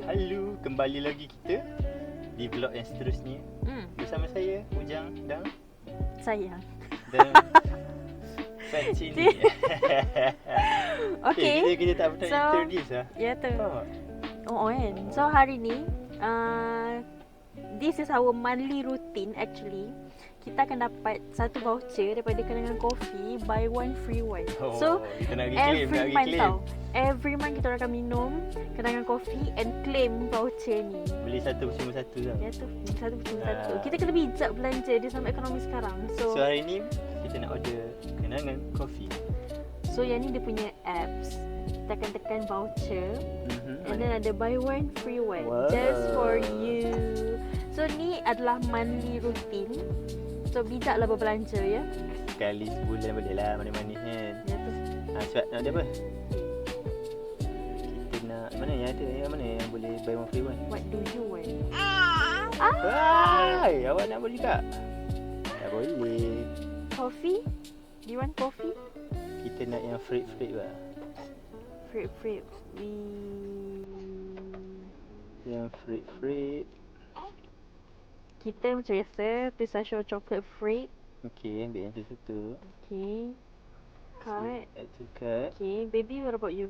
Halo, kembali lagi kita di vlog yang seterusnya bersama saya, Ujang dan Sayang. Fat Cini. Okay. Kita tak pernah introduce lah. Ya tu. Oh kan. So hari ni this is our monthly routine actually. Kita akan dapat satu voucher daripada Kenangan Coffee, buy one free one. So kita nak pergi every claim, month tau, every month kita akan minum Kenangan Coffee and claim voucher ni. Beli satu cuma satu tau. Ya tu, satu cuma satu. Kita kena bijak belanja di sama ekonomi sekarang. So hari ni kita nak order Kenangan Coffee. So yang ni dia punya apps. Kita akan tekan voucher and then ada buy one free one just for you. So ni adalah monthly routine. So bijaklah berbelanja ya. Sekali sebulan boleh lah manis-manis kan. Ya tu. Sebab nak ada apa? Kita nak mana yang ada, yang mana yang boleh buy one free one? What do you want? Hai, awak nak boleh tak? Tak boleh. Coffee? Do you want coffee? Kita nak yang fruit lah. Fruit. Yang fruit. Kita macam biasa pistachio chocolate fruit. Okay, ambil yang tu satu. Okay. Card. Add to cart. Okay, baby, what about you?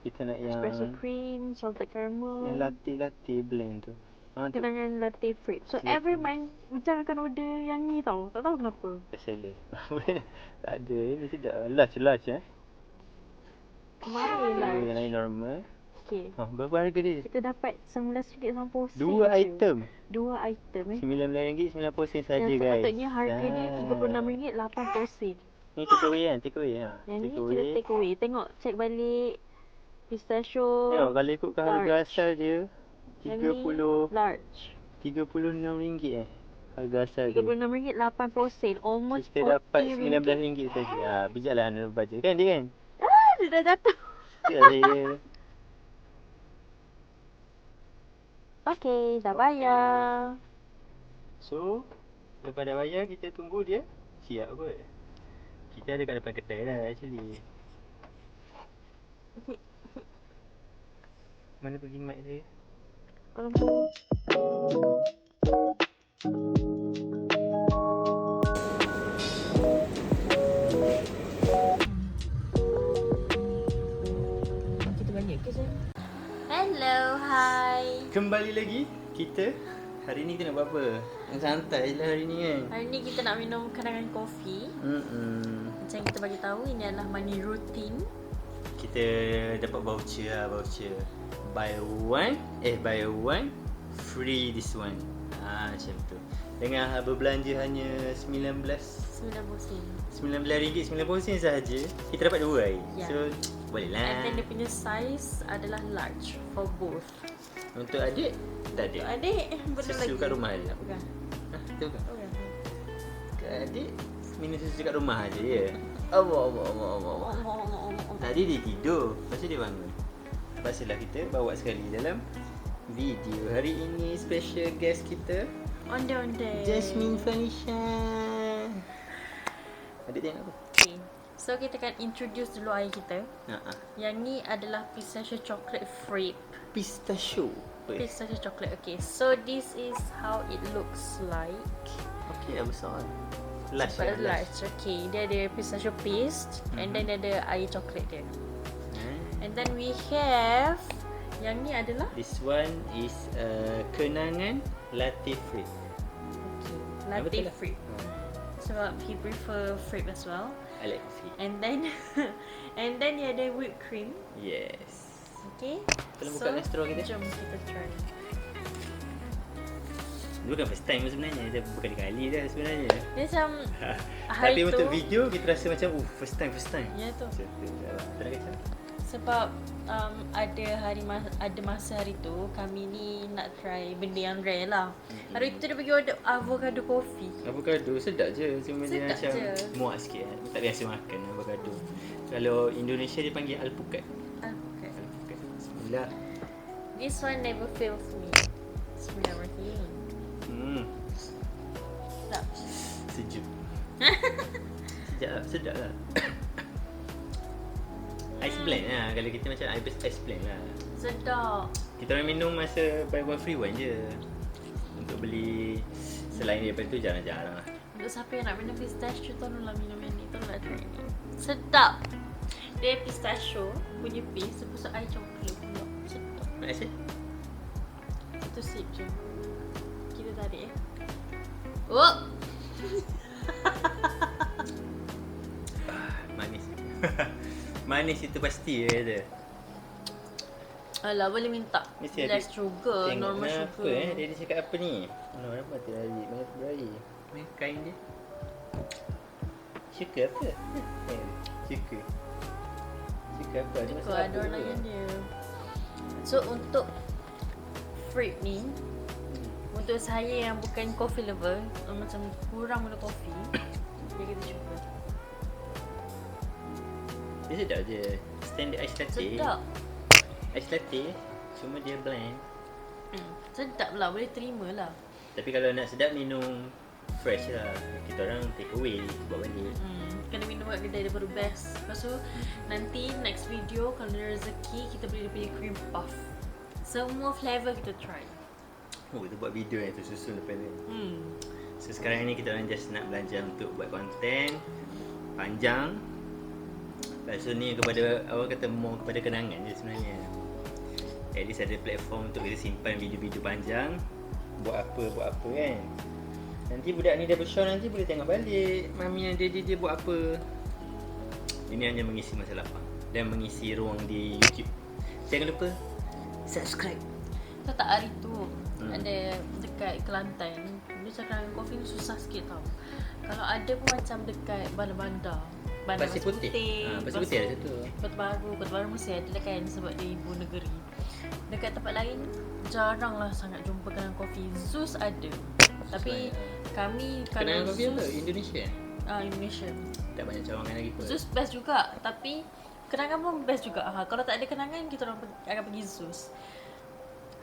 Kita nak yang Espresso cream, salted caramel. yang latte blend tu. Kenangan latte fruit. So every month Ujang akan order yang ni tau. Tak tahu kenapa. Bestseller. Tak ada, mesti dah large Kemarin lah. Yang lain normal. Okay. Berapa harga dia? Kita dapat RM19.90. Dua item. Dua item RM19.90 saja yang guys. sepatutnya harga dia RM36.80. Ni take away kan? Take away lah. Yang ni kita take away. Tengok, check balik. Pistachio. Tengok kalau ikutkan harga large. asal dia Yang ni large. RM36 harga asal dia. RM36.80. Almost Kita dapat RM40. RM19 saja. Bijaklah anda baca kan dia kan? Dia dah jatuh. Ya saya. Okay, dah bayar. So, lepas dah bayar kita tunggu dia siap kot. Kita ada kat depan kedai dah actually. Mana pergi mic saya? Kalau tu. Kita balik ke saya? Hello, hi. Kembali lagi kita. Hari ni kita nak buat apa? Yang santai je lah hari ni kan. Hari ni kita nak minum Kenangan Coffee. Macam kita bagi tahu ini adalah money routine. Kita dapat voucher. Buy one free this one. Macam tu. Dengan berbelanja hanya RM19.90 sahaja. Kita dapat dua hari. Yeah. So boleh lah. And then dia punya size adalah large for both. Untuk adik tak ada. Adik benda lagi. Susu kat rumah je. Bukan. Betul ke? Bukan. Kat adik minum susu kat rumah aje ya. Allah. Tadi dia tidur, lepas tu dia bangun. Pastilah kita bawa sekali dalam video. Hari ini special guest kita Onde. Jasmine Felicia. Adik tengok apa? Okay. So kita akan introduce dulu air kita. Yang ni adalah pistachio chocolate frappe. Pistachio. Pistachio chocolate. Okay. So this is how it looks like. Okay, dah besar. Large. Okay. Dia ada pistachio paste and then dia ada air coklat dia. And then we have yang ni adalah this one is Kenangan latte fruit. Okay. Latte fruit. Sebab he prefer fruit as well. I like coffee. And then dia ada whipped cream. Yes. Okay. Tolong buka straw kita. Jom kita try. Ini bukan first time sebenarnya. Dah berkali-kali dah sebenarnya. Dia macam Tapi untuk video kita rasa macam first time. Ya tu. Macam tu. Tak nak kacau. Sebab ada masa hari tu kami ni nak try benda yang rare lah. Hari tu dia bagi order avocado coffee. Avocado sedap je. Cuma dia Sedap macam je. muak sikit. Tak biasa makan avocado. Kalau Indonesia dia panggil alpukat. Alpukat. Bismillah. This one never fails me. Bismillahirrahmanirrahim. Sedap. Sejuk. Sedap lah. Ice blend lah. Kalau kita macam ice blend lah. Sedap. Kita orang minum masa buy one free one je. Untuk beli selain daripada tu jarang-jarang lah. Untuk siapa yang nak minum pistachio, tolonglah minum yang ni. Tolonglah try ni. Sedap. Dia pistachio punya paste lepas tu air coklat pula. Sedap. Nak rasa? Satu sip je. Kita tarik Oh! Manis. Manis itu pasti je. Alah, boleh minta Mesti less sugar, normal apa sugar. dia cakap apa ni? Apa mati lari? Mana berair? Mana kain dia? Suka apa? Suka. Suka apa? Ada Suka masalah ada apa orang ke? layan dia. So untuk fruit ni, untuk saya yang bukan coffee lover, macam kurang guna kopi, dia kita cuba. Dia sedap je. Standard ice latte. Sedap. Ice latte cuma dia blend. Sedap lah, boleh terima lah. Tapi kalau nak sedap minum fresh lah. Kita orang take away buat balik. Kena minum kat kedai daripada best. Lepas tu nanti next video kalau ada rezeki kita beli dia punya cream puff. Semua flavour kita try. Oh, kita buat video yang tersusun lepas ni. So sekarang ni kita orang just nak belajar untuk buat konten panjang. Lepas tu ni kepada awak kata more kepada kenangan je sebenarnya. At least ada platform untuk kita simpan video-video panjang. Buat apa kan. Nanti budak ni dah besar nanti boleh tengok balik mami dan daddy dia buat apa. Ini hanya mengisi masa lapang dan mengisi ruang di YouTube. Jangan lupa subscribe. Tahu tak hari tu ada dekat Kelantan, dia cakap kopi ni susah sikit tau. Kalau ada pun macam dekat bandar-bandar, Pasir Putih. Pasir Putih ada satu. Kota Baru mesti ada kan sebab dia ibu negeri. Dekat tempat lain jarang lah sangat jumpa kenangan kopi. Zeus ada. Tapi kami Kenangan kalau kopi apa? Indonesia? Indonesia. Tak banyak cawangan lagi pun. Zeus best juga, tapi kenangan pun best juga. Kalau tak ada kenangan kita orang akan pergi Zeus.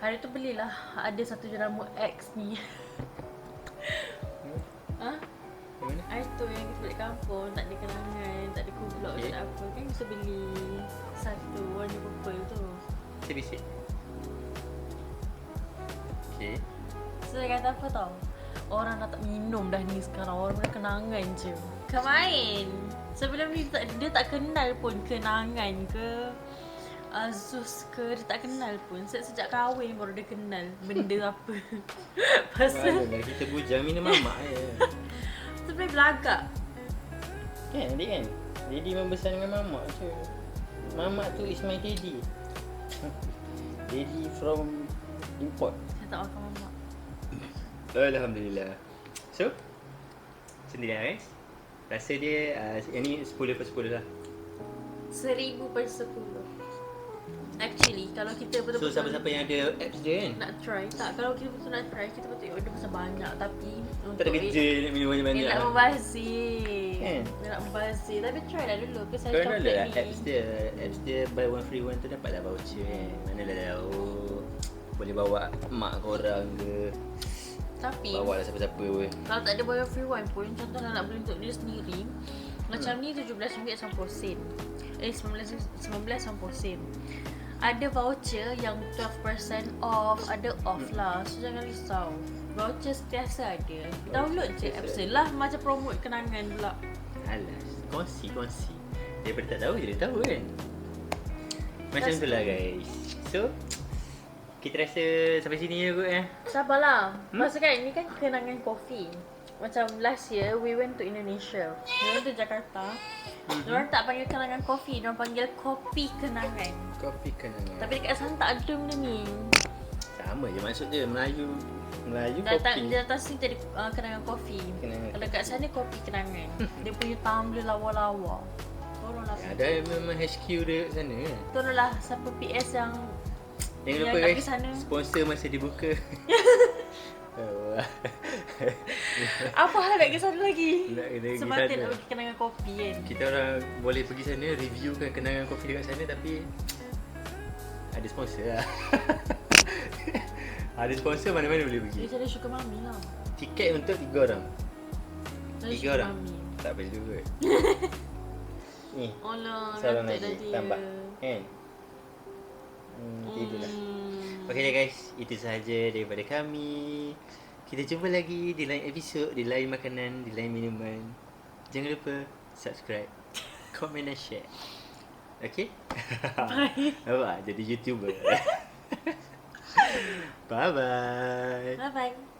Hari tu belilah ada satu jamu X ni. Yang mana? Hari tu yang kita balik kampung, tak ada kenangan, tak ada kublok, tak ada apa. Kan bisa beli satu warna purple tu. Bisik. Okay. So dia kata apa tau? Orang dah tak minum dah ni sekarang, orang punya kenangan je. Kemain sebelum ni dia tak kenal pun kenangan ke Zeus ke, dia tak kenal pun. Sejak kahwin baru dia kenal benda apa. Pasal Malah kita bujang minum mamak je. sebenarnya belagak. Kan adik kan? Daddy membesar dengan mamak je. Mamak tu is my daddy. Daddy from import. Saya tak makan mamak. Alhamdulillah. So sendiri lah guys. Rasa dia yang ni 10 per 10 lah. 1000 per 10. Actually, kalau kita So betul-betul siapa-siapa yang ada apps dia kan, nak try, tak, kalau kita betul nak try, kita betul order pasal banyak. Tapi tak ada kerja nak minum banyak-banyak nak lah. membazir. Kan? Nak membazir. Tapi try lah dulu. Ke saya Korang coklat download lah ni. apps dia buy one free one tu dapatlah voucher kan. Manalah tahu. Boleh bawa mak korang ke, Tapi bawa lah siapa-siapa pun. kalau tak ada buy one free one pun, contohnya nak beli untuk dia sendiri, macam ni RM17.90. 19.90. Ada voucher yang 12% off, ada off lah. So jangan risau. Voucher sentiasa ada. Download je apps dia lah, macam promote kenangan pula. Alas, kongsi. Daripada tak tahu je dia tahu kan. Macam tu lah guys. So kita rasa sampai sini je kot Sabarlah. Masa kan ni kan kenangan kopi. Macam last year we went to Indonesia. We went to Jakarta. Diorang tak panggil kenangan kopi, diorang panggil kopi kenangan. Kopi kenangan. Tapi dekat sana tak ada benda ni. Sama je maksud dia. Melayu Datang kopi. dia datang sini jadi kenangan kopi. Kenangan. Kalau kat sana kopi kenangan. Dia punya tumbler lawa-lawa. Tolonglah. Ada memang HQ dia kat sana kan. Tolonglah siapa PS yang Jangan yang lupa tak guys, pergi sana. sponsor masa dibuka. Apa hal nak pergi sana lagi? Nak kena pergi Semata sana. nak pergi kenangan kopi kan. Kita orang boleh pergi sana reviewkan kenangan kopi dekat sana tapi ada sponsor lah. Ada sponsor mana-mana boleh pergi. Dia cari sugar mami lah. Tiket untuk 3 orang. Cari 3 sugar orang. mami. Tak perlu kot. Ni, Oh lah, seorang gantuk lagi dah dia. tambah. Kan? Tidurlah. Okay guys, itu sahaja daripada kami. Kita jumpa lagi di lain episod, di lain makanan, di lain minuman. Jangan lupa subscribe, comment dan share. Okay? Bye. Nampak? Jadi YouTuber. Bye-bye. Bye-bye.